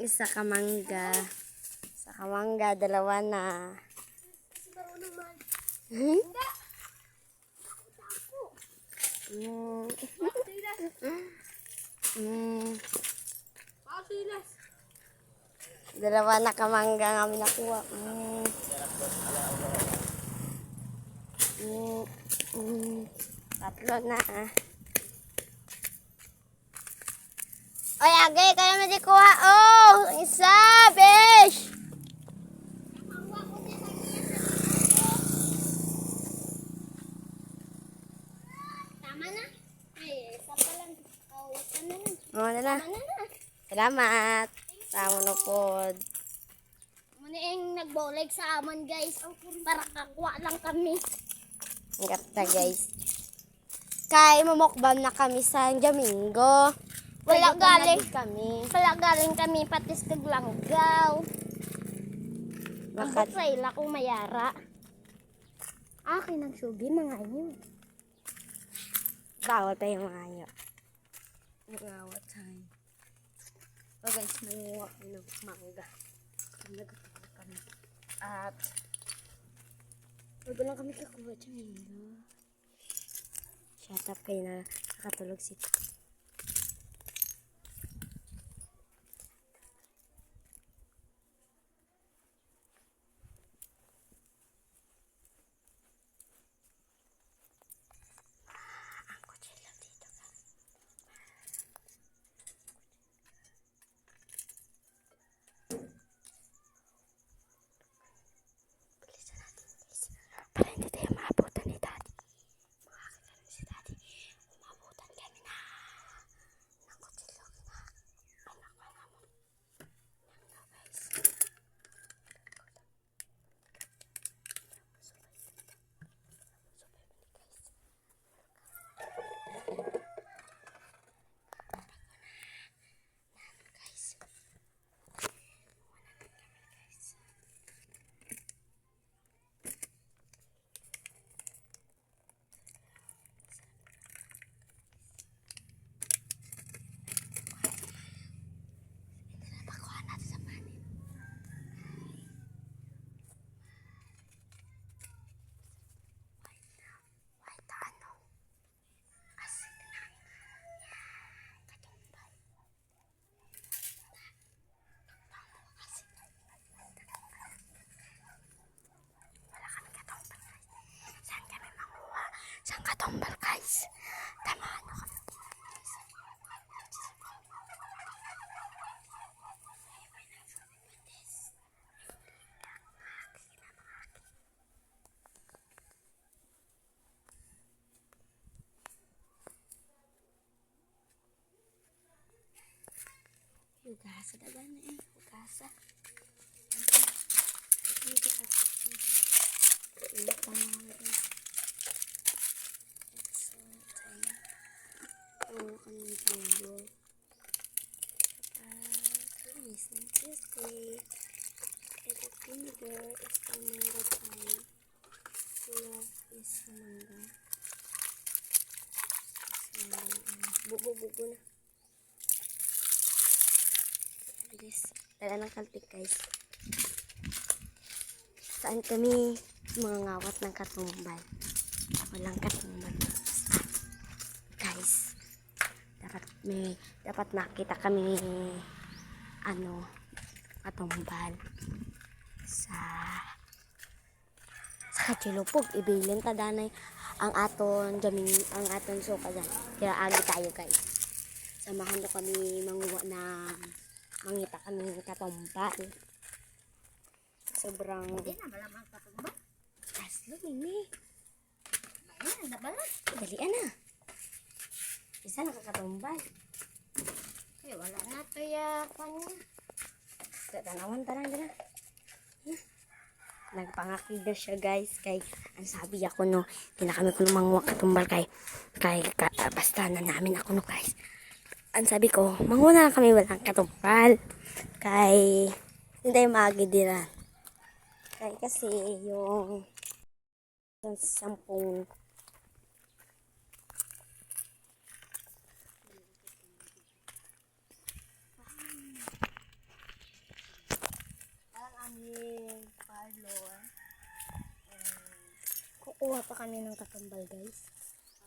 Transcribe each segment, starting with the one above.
Isa ka mangga. Isa ka mangga, dalawa na. Dalawa na kamangga nga kami nakuha. Tatlo na Oy, agay, kaya mo di kuha. Oh, isa, besh! Tama na. Ay, isa pa lang. Oh, ano na? Salamat. Tama na po. Muna yung nagboleg sa amon, guys. Para kakuha lang kami. Ang ganda, guys. Kay mamukbang na kami sa Domingo. Wala galing kami. patis kaglanggaw. Ang Bakit? trail ako mayara. Akin ang sugi, mga yun. Bawal tayo mga ayo. Nangawat tayo. So guys, nanguha ko ng mangga. Nagkakaroon kami. At wag lang kami kakuha dyan. Shut up kayo na nakatulog si para hindi tayo maabutan ni Daddy. Makakita si Daddy. Maabutan kami na. Ng kutsilyo na. Anak ko naman. Yan na guys. Saan katumbal guys? Tamaan nyo kami. Hugasa dagan na eh. Hugasa. Dito sa sito. Ilit lang naman guys. Kami tanggol. Tumis ng Tuesday. Ito vinegar is the mango time. Kuya is the manga. Bugo-bugo na. Guys, dala ng kaltik guys. Saan kami mga ngawat ng katumbal? Walang katumbal. Guys, dapat makita kami katumbal sa Kachilupog. Ibilin tadanay ang aton suka dyan. Kaya agi tayo guys. Samahan do kami manguha na mangita kami katumbal. Sobrang Hindi na bala mga katumbal. aslo ini. Bayan, nabala. Dalian na. Isa nakakatumbal. Eh, wala na to ya kanya. Tanawan tarang dyan. Nagpangakida siya guys. Kay ang sabi ako no, hindi na kami kuno manguha katumbal kay basta na namin ako no guys. Ang sabi ko, manguha na lang kami walang katumbal. Kay hindi tayo maagidiran. Kay kasi yung 10 Kukuha pa kami ng katumbal, guys.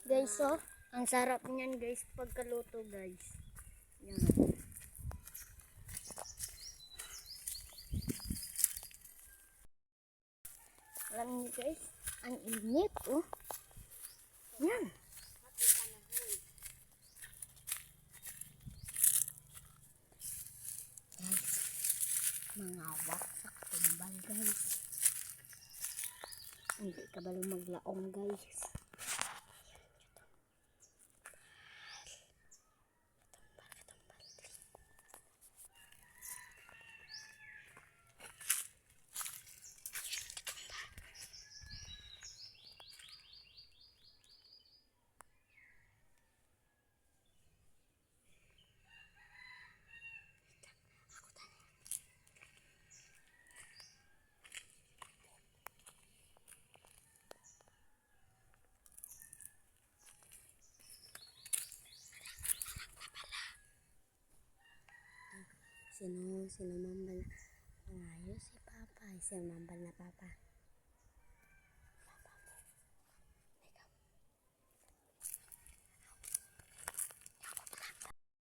Guys, oh. Ang sarap niyan, guys, pagkaluto, guys. Yan. Alam niyo, guys, ang init, oh. Yan. Guys, mga waksak tumbal, guys. Hindi ka balo maglaong, guys. Sino mambal? Ayos si Papa. Sino mambal na Papa?